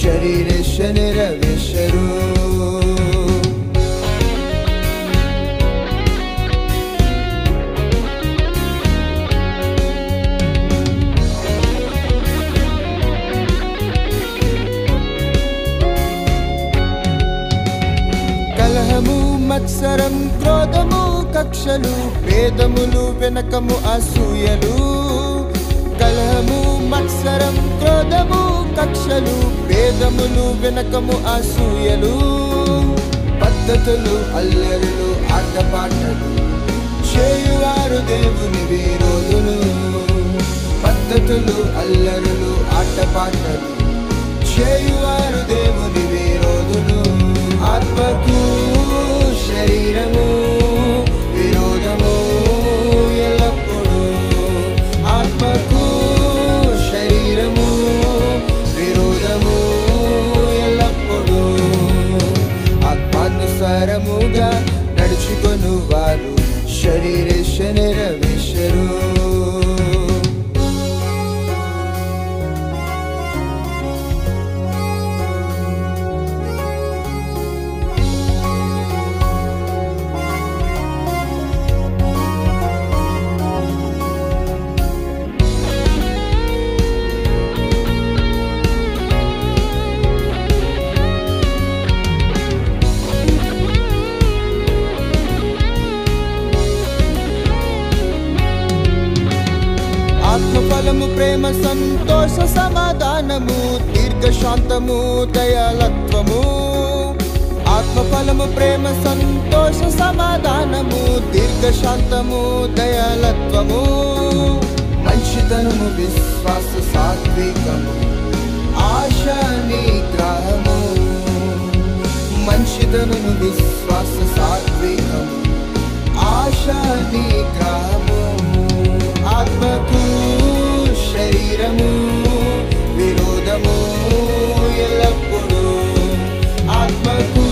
శరీరేశ నిరవేశరు. కలహము మత్సరం క్రోధము కక్షలు భేదములు వెనకము అసూయలు. కలహము మత్సరం క్రోధము కక్షలు భేదములు వెనకము అసూయలు. పద్ధతులు అల్లరులు ఆటపాటలు చేయువారు దేవుని విరోధులు. పద్ధతులు అల్లరులు ఆటపాటలు చేయువారు దేవుని విరోధులు. ఆత్మకు శరీరము విరోధము ఎల్లప్పుడూ. ఆత్మకు శరీరము విరోధము ఎల్లప్పుడూ. ఆత్మానుసారముగా నడుచుకొను వారు శరీరేశ నిరవేశరు. ఆత్మఫలము ప్రేమ సంతోష సమాధానము దీర్ఘశాంతము దయాలత్వము. ఆత్మఫలము ప్రేమ సంతోష సమాధానము దీర్ఘశాంతము దయాలత్వము. మంచితనము విశ్వాస సాత్వికము ఆశ నిగ్రహము. మంచితనము విశ్వాస సాత్వికము ఆశ నిగ్రహము. ఆత్మకు శరీరము విరోధము ఎల్లప్పుడూ. ఆత్మకు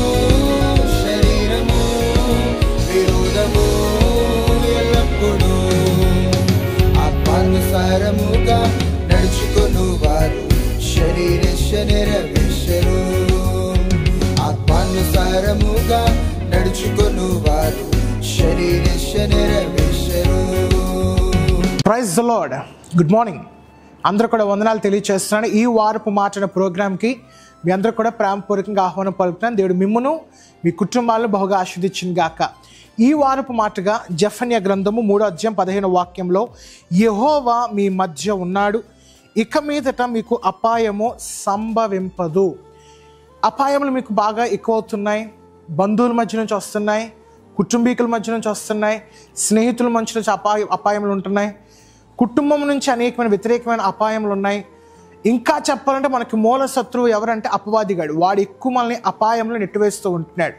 శరీరము విరోధము ఎల్లప్పుడూ. ఆత్మానుసారముగా నడుచుకొను వారు శరీరేశ నిరవేశరు. ఆత్మానుసారముగా నడుచుకొను వారు శరీరేశ నిరవేశరు. Praise the Lord. Good morning. అందరూ కూడా వందనాలు తెలియజేస్తున్నాను. ఈ వారపు మాటల ప్రోగ్రామ్కి మీ అందరూ కూడా ప్రేమపూర్వకంగా ఆహ్వానం పలుకుతున్నాను. దేవుడు మిమ్మును మీ కుటుంబాలను బహుగా ఆశీర్వదించును గాక. ఈ వారపు మాటగా జెఫన్యా గ్రంథము 3:15 వాక్యంలో యెహోవా మీ మధ్య ఉన్నాడు, ఇక మీదట మీకు అపాయము సంభవింపదు. అపాయములు మీకు బాగా ఎక్కువ అవుతున్నాయి. బంధువుల మధ్య నుంచి వస్తున్నాయి, కుటుంబీకుల మధ్య నుంచి వస్తున్నాయి, స్నేహితుల మధ్య నుంచి అపాయములు ఉంటున్నాయి, కుటుంబం నుంచి అనేకమైన వ్యతిరేకమైన అపాయములు ఉన్నాయి. ఇంకా చెప్పాలంటే మనకి మూల శత్రువు ఎవరంటే అపవాదిగాడు. వాడు ఎక్కువ మనల్ని అపాయంలో నెట్టివేస్తూ ఉంటున్నాడు.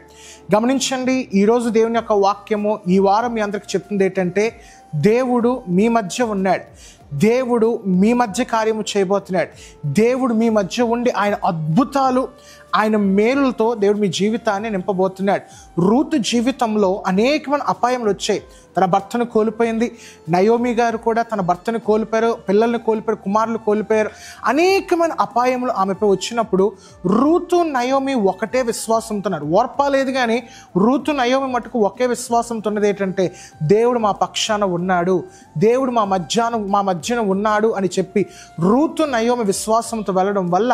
గమనించండి, ఈరోజు దేవుని యొక్క వాక్యము ఈ వారం మీ అందరికి చెప్తుంది ఏంటంటే, దేవుడు మీ మధ్య ఉన్నాడు. దేవుడు మీ మధ్య కార్యము చేయబోతున్నాడు. దేవుడు మీ మధ్య ఉండి ఆయన అద్భుతాలు, ఆయన మేలులతో దేవుడు మీ జీవితాన్ని నింపబోతున్నాడు. రూతు జీవితంలో అనేకమైన అపాయములు వచ్చాయి. తన భర్తను కోల్పోయింది. నయోమి గారు కూడా తన భర్తను కోల్పోయారు, పిల్లల్ని కోల్పోయారు, కుమారులు కోల్పోయారు. అనేకమైన అపాయములు ఆమెపై వచ్చినప్పుడు రూతు నయోమి ఒకటే విశ్వాసంతో ఉన్నారు. ఓర్పాలేదు కానీ రూతు నయోమి మటుకు ఒకే విశ్వాసంతో ఉన్నది ఏంటంటే, దేవుడు మా పక్షాన ఉన్నాడు, దేవుడు మా మధ్యన ఉన్నాడు అని చెప్పి రూతు నయోమి విశ్వాసంతో వెళ్ళడం వల్ల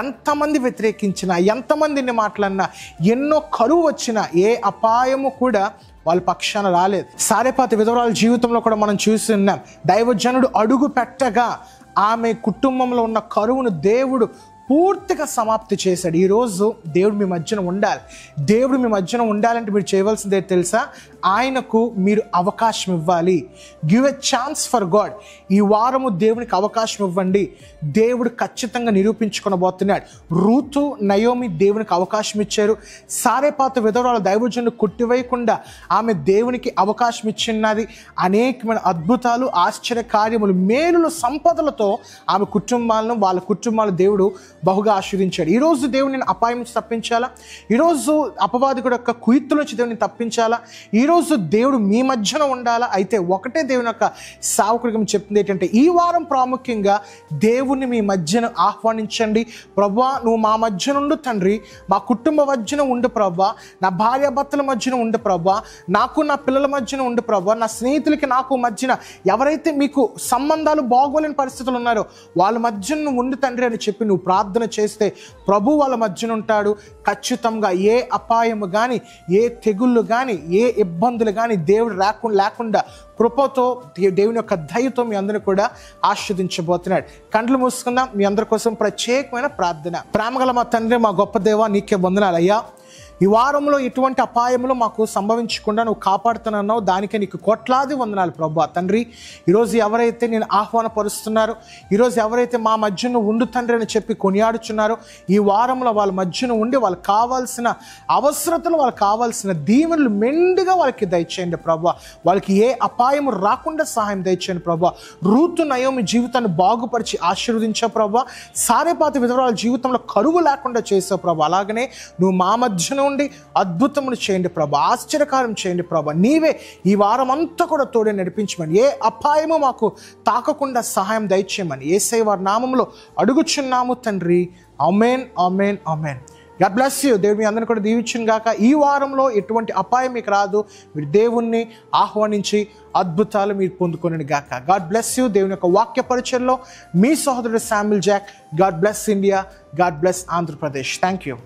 ఎంతమంది వ్యతిరేకించినా, ఎంతమందిని మాట్లాడినా, ఎన్నో కరువు వచ్చినా ఏ అపాయము కూడా వాళ్ళ పక్షాన రాలేదు. సారెపాతు విధవరాల జీవితంలో కూడా మనం చూస్తున్నాం. దైవజనుడు అడుగు పెట్టగా ఆమె కుటుంబంలో ఉన్న కరువును దేవుడు పూర్తిగా సమాప్తి చేశాడు. ఈరోజు దేవుడు మీ మధ్యన ఉండాలి. దేవుడు మీ మధ్యన ఉండాలంటే మీరు చేయవలసిందే తెలుసా? ఆయనకు మీరు అవకాశం ఇవ్వాలి. Give a chance for God. ఈ వారము దేవునికి అవకాశం ఇవ్వండి. దేవుడు ఖచ్చితంగా నిరూపించుకొనబోతున్నాడు. రూతు నయోమి దేవునికి అవకాశం ఇచ్చారు. సారెపాతు విధవరాల దైవజనుడు కొట్టివేయకుండా ఆమె దేవునికి అవకాశం ఇచ్చిన్నది. అనేకమైన అద్భుతాలు, ఆశ్చర్య కార్యములు, మేలులు, సంపదలతో ఆమె కుటుంబాలను, వాళ్ళ కుటుంబాలు దేవుడు బహుగా ఆశీర్వదించాడు. ఈరోజు దేవుడు నేను అపాయం నుంచి తప్పించాలా, ఈరోజు అపవాదికుడు యొక్క కుయుత్తుల నుంచి దేవుడిని తప్పించాలా, ఈరోజు దేవుడు మీ మధ్యన ఉండాలా. అయితే ఒకటే దేవుని యొక్క సేవకుడికి చెప్తుంది ఏంటంటే, ఈ వారం ప్రాముఖ్యంగా దేవుణ్ణి మీ మధ్యన ఆహ్వానించండి. ప్రభువా నువ్వు మా మధ్యన ఉండు తండ్రి, మా కుటుంబ మధ్యన ఉండు ప్రభువా, నా భార్యాభర్తల మధ్యన ఉండు ప్రభువా, నాకు నా పిల్లల మధ్యన ఉండు ప్రభువా, నా స్నేహితులకి నాకు మధ్యన ఎవరైతే మీకు సంబంధాలు బాగోలేని పరిస్థితులు ఉన్నారో వాళ్ళ మధ్యన నువ్వు ఉండు తండ్రి అని చెప్పి నువ్వు ప్రార్థన చేస్తే ప్రభు వాళ్ళ మధ్యన ఉంటాడు. ఖచ్చితంగా ఏ అపాయము కానీ, ఏ తెగుళ్ళు కానీ, ఏ ఇబ్బందులు కానీ దేవుడు లేకుండా కృపతో దేవుని యొక్క దయతో మీ అందరిని కూడా ఆశీర్వదించబోతున్నాడు. కండ్లు మూసుకుందాం. మీ అందరి కోసం ప్రత్యేకమైన ప్రార్థన. ప్రేమగల మా తండ్రి, మా గొప్ప దేవా, నీకే వందనాలు అయ్యా. ఈ వారంలో ఎటువంటి అపాయములు మాకు సంభవించకుండా నువ్వు కాపాడుతున్నావు, దానికే నీకు కోట్లాది వందనాలు ప్రభువా. తండ్రి, ఈరోజు ఎవరైతే నేను ఆహ్వానపరుస్తున్నారో, ఈరోజు ఎవరైతే మా మధ్యన ఉండు తండ్రి అని చెప్పి కొనియాడుచున్నారో, ఈ వారంలో వాళ్ళ మధ్యన ఉండి వాళ్ళకి కావాల్సిన అవసరతలు, వాళ్ళకి కావాల్సిన దీవెనలు మెండుగా వాళ్ళకి దయచేయండి ప్రభువా. వాళ్ళకి ఏ అపాయము రాకుండా సహాయం దయచేయండి ప్రభువా. రూతు నయోమి జీవితాన్ని బాగుపరిచి ఆశీర్వదించావు ప్రభువా. సారేపాతి విధవరాల జీవితంలో కరువు లేకుండా చేసావు ప్రభు. అలాగనే నువ్వు మా మధ్యన అద్భుతములు చేయండి ప్రభా, ఆశ్చర్యకారం చేయండి ప్రభా. నీవే ఈ వారం అంతా కూడా తోడే నడిపించమని, ఏ అపాయము మాకు తాకకుండా సహాయం దయచేయమని యేసయ్య వారి నామములో అడుగుచున్నాము తండ్రి. ఆమేన్, ఆమేన్, ఆమేన్. God bless you. దేవుడు మీ అందరిని కూడా దీవించును గాక. ఈ వారంలో ఎటువంటి అపాయం మీకు రాదు. మీరు దేవుణ్ణి ఆహ్వానించి అద్భుతాలు మీరు పొందుకొనను గాక. God bless you. దేవుని యొక్క వాక్య పరిచయంలో మీ సహోదరుడు Samuel Jack. God bless India. God bless Andhra Pradesh. Thank you.